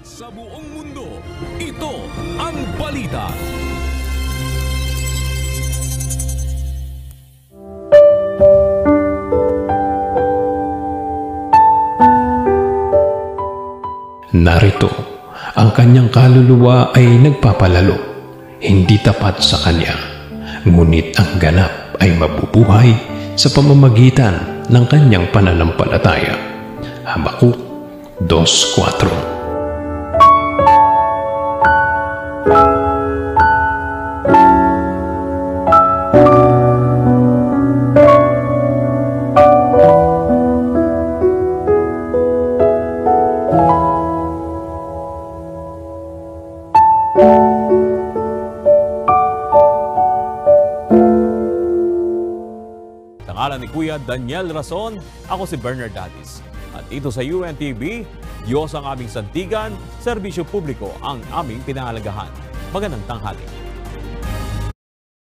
Sa buong mundo, ito ang balita. Narito, ang kanyang kaluluwa ay nagpapalalo, hindi tapat sa kanya, ngunit ang ganap ay mabubuhay sa pamamagitan ng kanyang pananampalataya. Habakuk 2:4. Tangalan ni Kuya Daniel Rason, ako si Bernard Dadis. At ito sa UNTV, Diyos ang aming sandigan, serbisyo publiko ang aming pinahalagahan. Magandang tanghali.